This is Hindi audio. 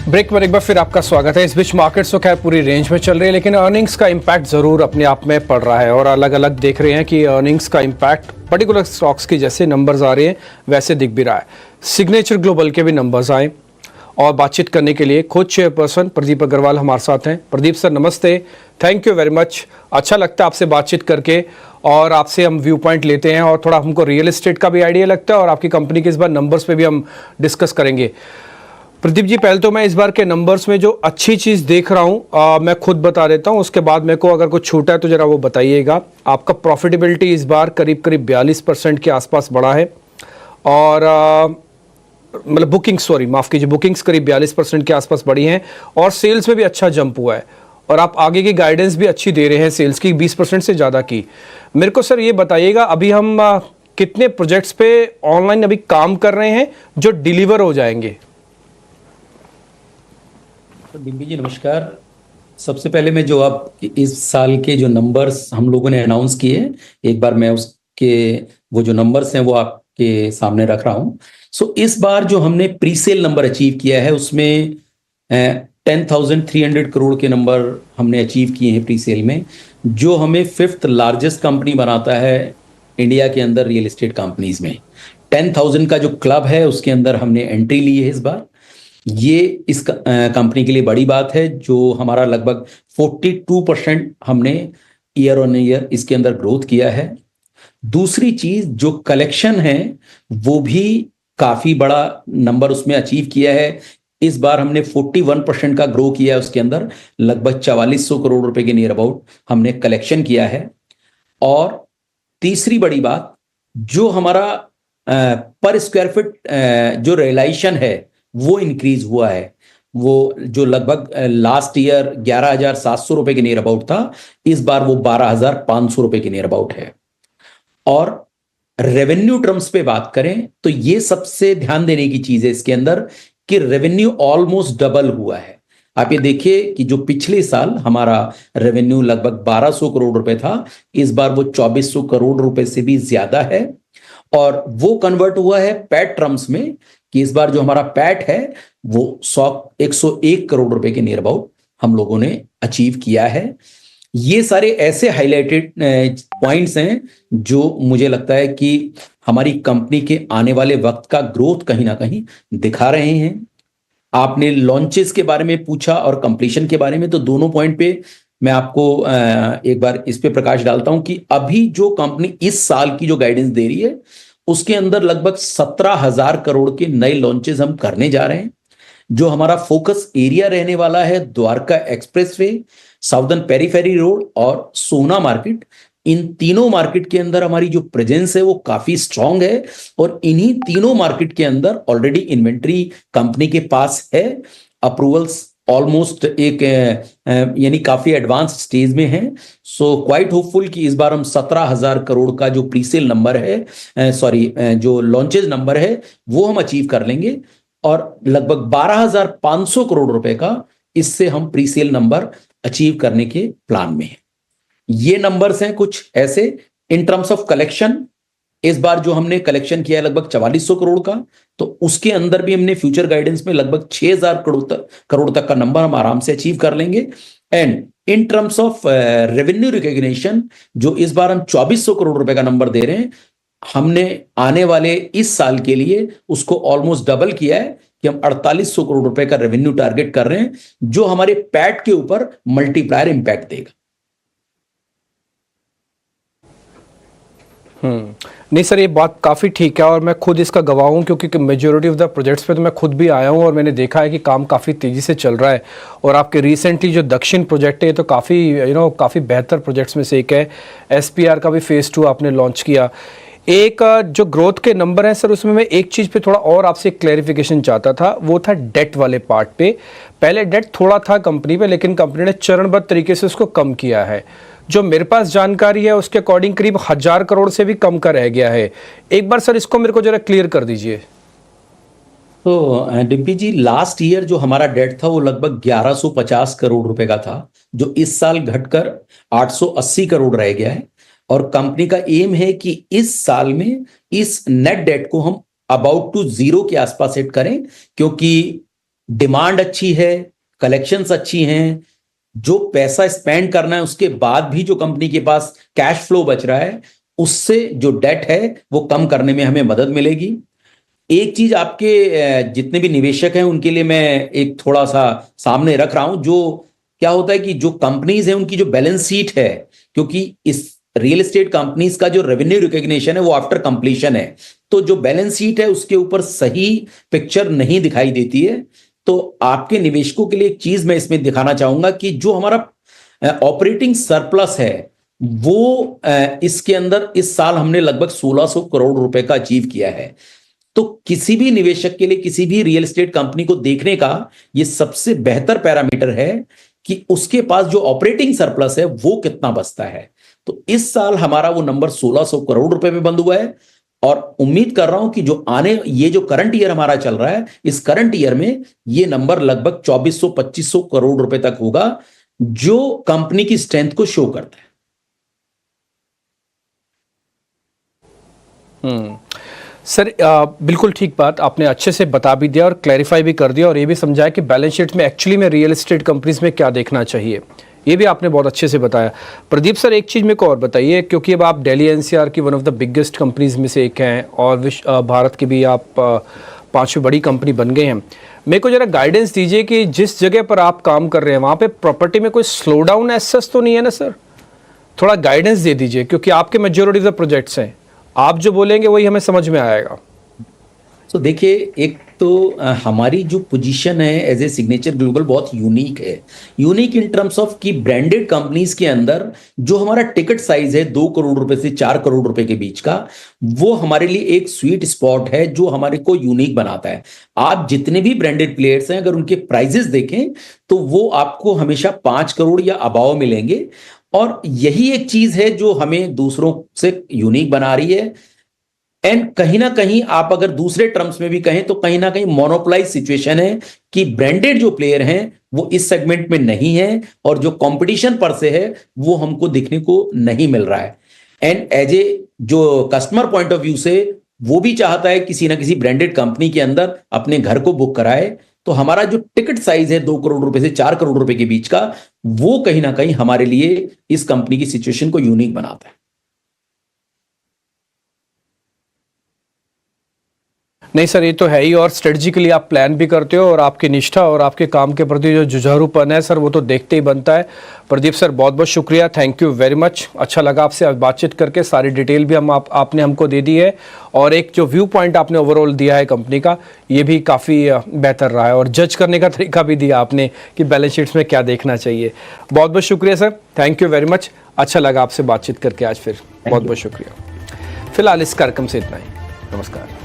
ब्रेक पर एक बार फिर आपका स्वागत है। इस बीच मार्केट्स तो खैर पूरी रेंज में चल रही है, लेकिन अर्निंग्स का इम्पैक्ट जरूर अपने आप में पड़ रहा है और अलग अलग देख रहे हैं कि अर्निंग्स का इम्पैक्ट पर्टिकुलर स्टॉक्स की जैसे नंबर्स आ रहे हैं वैसे दिख भी रहा है। सिग्नेचर ग्लोबल के भी नंबर्स आए और बातचीत करने के लिए खुद चेयरपर्सन प्रदीप अग्रवाल हमारे साथ हैं। प्रदीप सर नमस्ते, थैंक यू वेरी मच। अच्छा लगता है आपसे बातचीत करके और आपसे हम व्यू पॉइंट लेते हैं और थोड़ा हमको रियल एस्टेट का भी आइडिया लगता है और आपकी कंपनी के इस बार नंबर्स पे भी हम डिस्कस करेंगे। प्रदीप जी, पहले तो मैं इस बार के नंबर्स में जो अच्छी चीज़ देख रहा हूँ मैं खुद बता देता हूँ, उसके बाद मेरे को अगर कुछ छूटा है तो जरा वो बताइएगा। आपका प्रॉफिटेबिलिटी इस बार करीब करीब 42% के आसपास बढ़ा है और मतलब बुकिंग्स करीब 42% के आसपास बढ़ी हैं और सेल्स में भी अच्छा जंप हुआ है और आप आगे की गाइडेंस भी अच्छी दे रहे हैं सेल्स की 20% से ज़्यादा की। मेरे को सर ये बताइएगा, अभी हम कितने प्रोजेक्ट्स पे ऑनलाइन अभी काम कर रहे हैं जो डिलीवर हो जाएंगे? तो डिम्पी जी नमस्कार। सबसे पहले मैं जो आप इस साल के जो नंबर्स हम लोगों ने अनाउंस किए, एक बार मैं उसके वो जो नंबर्स हैं वो आपके सामने रख रहा हूँ। सो इस बार जो हमने प्री सेल नंबर अचीव किया है उसमें 10,300 करोड़ के नंबर हमने अचीव किए हैं प्री सेल में, जो हमें 5th लार्जेस्ट कंपनी बनाता है इंडिया के अंदर रियल एस्टेट कंपनीज में। 10,000 का जो क्लब है उसके अंदर हमने एंट्री ली है इस बार। ये इस कंपनी के लिए बड़ी बात है, जो हमारा लगभग 42% हमने ईयर ऑन ईयर इसके अंदर ग्रोथ किया है। दूसरी चीज जो कलेक्शन है वो भी काफी बड़ा नंबर उसमें अचीव किया है। इस बार हमने 41% का ग्रो किया है, उसके अंदर लगभग 4400 करोड़ रुपए के नियर अबाउट हमने कलेक्शन किया है। और तीसरी बड़ी बात, जो हमारा पर स्क्वायर फीट जो रियलाइजेशन है वो इंक्रीज हुआ है। वो जो लगभग लास्ट ईयर 11,700 रुपए के नियर अबाउट था, इस बार वो 12,500 रुपए के नियर अबाउट है। और रेवेन्यू टर्म्स पे बात करें तो ये सबसे ध्यान देने की चीज है इसके अंदर कि रेवेन्यू ऑलमोस्ट डबल हुआ है। आप ये देखिए कि जो पिछले साल हमारा रेवेन्यू लगभग 1,200 करोड़ रुपए था, इस बार वो 2,400 करोड़ रुपए से भी ज्यादा है। और वो कन्वर्ट हुआ है पैट टर्म्स में कि इस बार जो हमारा पैट है वो 101 करोड़ रुपए के नियर अबाउट हम लोगों ने अचीव किया है। ये सारे ऐसे हाईलाइटेड पॉइंट्स हैं जो मुझे लगता है कि हमारी कंपनी के आने वाले वक्त का ग्रोथ कहीं ना कहीं दिखा रहे हैं। आपने लॉन्चेस के बारे में पूछा और कंप्लीशन के बारे में, तो दोनों पॉइंट पे मैं आपको एक बार इस पे प्रकाश डालता हूं कि अभी जो कंपनी इस साल की जो गाइडेंस दे रही है उसके अंदर लगभग 17,000 करोड़ के नए लॉन्चेस हम करने जा रहे हैं। जो हमारा फोकस एरिया रहने वाला है Dwarka expressway, southern periphery road और सोना मार्केट, इन तीनों मार्केट के अंदर हमारी जो प्रेजेंस है वो काफी स्ट्रांग है। और इन्हीं तीनों मार्केट के अंदर ऑलरेडी इन्वेंट्री कंपनी के पास है, अप्रूवल्स ऑलमोस्ट एक यानी काफी एडवांस स्टेज में है। सो क्वाइट होपफुल कि इस बार हम 17,000 करोड़ का जो प्रीसेल नंबर है, जो लॉन्चेज नंबर है वो हम अचीव कर लेंगे और लगभग 12,500 करोड़ रुपए का इससे हम प्रीसेल नंबर अचीव करने के प्लान में है। ये नंबर्स हैं कुछ ऐसे। इन टर्म्स ऑफ कलेक्शन, इस बार जो हमने कलेक्शन किया है लगभग 4400 करोड़ का, तो उसके अंदर भी हमने फ्यूचर गाइडेंस में लगभग 6,000 करोड़ तक का नंबर हम आराम से अचीव कर लेंगे। And in terms of revenue recognition, जो इस बार हम 2,400 करोड़ रुपए का नंबर दे रहे हैं, हमने आने वाले इस साल के लिए उसको ऑलमोस्ट डबल किया है कि हम 4,800 करोड़ रुपए का रेवेन्यू टारगेट कर रहे हैं, जो हमारे पैट के ऊपर मल्टीप्लायर इंपैक्ट देगा। नहीं सर, ये बात काफ़ी ठीक है और मैं खुद इसका गवाह हूँ क्योंकि मेजोरिटी ऑफ द प्रोजेक्ट्स पे तो मैं खुद भी आया हूँ और मैंने देखा है कि काम काफ़ी तेज़ी से चल रहा है। और आपके रिसेंटली जो दक्षिण प्रोजेक्ट है तो काफ़ी काफ़ी बेहतर प्रोजेक्ट्स में से एक है। SPR का भी फेज़ 2 आपने लॉन्च किया। एक जो ग्रोथ के नंबर हैं सर, उसमें मैं एक चीज़ पे थोड़ा और आपसे क्लैरिफिकेशन चाहता था, वो था डेट वाले पार्ट पे। पहले डेट थोड़ा था कंपनी पे, लेकिन कंपनी ने चरणबद्ध तरीके से उसको कम किया है। जो मेरे पास जानकारी है उसके अकॉर्डिंग करीब 1,000 करोड़ से भी कम का रह गया है। एक बार सर इसको मेरे को जरा क्लियर कर दीजिए। तो डिम्पी जी, लास्ट ईयर जो हमारा डेट था वो लगभग 1,150 करोड़ रुपए का था, जो इस साल घटकर 880 करोड़ रह गया है। और कंपनी का एम है कि इस साल में इस नेट डेट को हम अबाउट टू जीरो के आसपास सेट करें, क्योंकि डिमांड अच्छी है, कलेक्शंस अच्छी हैं, जो पैसा स्पेंड करना है उसके बाद भी जो कंपनी के पास कैश फ्लो बच रहा है, उससे जो डेट है वो कम करने में हमें मदद मिलेगी। एक चीज आपके जितने भी निवेशक हैं उनके लिए मैं एक थोड़ा सा सामने रख रहा हूं, जो क्या होता है कि जो कंपनीज हैं उनकी जो बैलेंस शीट है, क्योंकि इस रियल एस्टेट कंपनीज का जो रेवेन्यू रिकॉग्निशन है वो आफ्टर कंप्लीशन है, तो जो बैलेंस शीट है उसके ऊपर सही पिक्चर नहीं दिखाई देती है। तो आपके निवेशकों के लिए एक चीज मैं इसमें दिखाना चाहूंगा कि जो हमारा ऑपरेटिंग सरप्लस है वो इसके अंदर इस साल हमने लगभग 1600 करोड़ रुपए का अचीव किया है। तो किसी भी निवेशक के लिए किसी भी रियल एस्टेट कंपनी को देखने का ये सबसे बेहतर पैरामीटर है कि उसके पास जो ऑपरेटिंग सरप्लस है वो कितना बचता है। तो इस साल हमारा वो नंबर 1600 करोड़ रुपए में बंद हुआ है, और उम्मीद कर रहा हूं कि जो ये जो करंट ईयर हमारा चल रहा है, इस करंट ईयर में ये नंबर लगभग 2400-2500 करोड़ रुपए तक होगा, जो कंपनी की स्ट्रेंथ को शो करता है। सर बिल्कुल ठीक बात आपने अच्छे से बता भी दिया और क्लैरिफाई भी कर दिया, और ये भी समझाया कि बैलेंस शीट में एक्चुअली में रियल एस्टेट कंपनीज में क्या देखना चाहिए, ये भी आपने बहुत अच्छे से बताया। प्रदीप सर एक चीज़ मेरे को और बताइए, क्योंकि अब आप दिल्ली एनसीआर की one of the biggest companies में से एक हैं और भारत की भी आप पांचवी बड़ी कंपनी बन गए हैं। मेरे को जरा गाइडेंस दीजिए कि जिस जगह पर आप काम कर रहे हैं वहाँ पे प्रॉपर्टी में कोई स्लो डाउन एसेस तो नहीं है ना सर? थोड़ा गाइडेंस दे दीजिए, क्योंकि आपके मेजोरिटी ऑफ प्रोजेक्ट्स हैं, आप जो बोलेंगे वही हमें समझ में आएगा। तो देखिए, एक तो हमारी जो पोजीशन है एज ए सिग्नेचर ग्लोबल बहुत यूनिक है। यूनिक इन टर्म्स ऑफ कि ब्रांडेड कंपनीज के अंदर जो हमारा टिकट साइज है 2 करोड़ रुपए से 4 करोड़ रुपए के बीच का, वो हमारे लिए एक स्वीट स्पॉट है जो हमारे को यूनिक बनाता है। आप जितने भी ब्रांडेड प्लेयर्स हैं अगर उनके प्राइजेस देखें तो वो आपको हमेशा 5 करोड़ या अबाव मिलेंगे, और यही एक चीज है जो हमें दूसरों से यूनिक बना रही है। एंड कहीं ना कहीं आप अगर दूसरे टर्म्स में भी कहें तो कहीं ना कहीं मोनोपोलाइज सिचुएशन है कि ब्रांडेड जो प्लेयर हैं वो इस सेगमेंट में नहीं है, और जो कंपटीशन पर से है वो हमको दिखने को नहीं मिल रहा है। एंड एज ए जो कस्टमर पॉइंट ऑफ व्यू से वो भी चाहता है किसी ना किसी ब्रांडेड कंपनी के अंदर अपने घर को बुक कराए। तो हमारा जो टिकट साइज है 2 करोड़ रुपए से 4 करोड़ रुपए के बीच का, वो कहीं ना कहीं हमारे लिए इस कंपनी की सिचुएशन को यूनिक बनाता है। नहीं सर, ये तो है ही, और स्ट्रेटजिकली आप प्लान भी करते हो, और आपकी निष्ठा और आपके काम के प्रति जो जुझारूपन है सर वो तो देखते ही बनता है। प्रदीप सर बहुत बहुत शुक्रिया, थैंक यू वेरी मच। अच्छा लगा आपसे आज बातचीत करके, सारी डिटेल भी आपने हमको दे दी है, और एक जो व्यू पॉइंट आपने ओवरऑल दिया है कंपनी का, ये भी काफ़ी बेहतर रहा है, और जज करने का तरीका भी दिया आपने कि बैलेंस शीट्स में क्या देखना चाहिए। बहुत बहुत शुक्रिया sir, thank you very much. अच्छा लगा आपसे बातचीत करके आज फिर, बहुत बहुत शुक्रिया। फिलहाल इस कार्यक्रम से इतना ही, नमस्कार।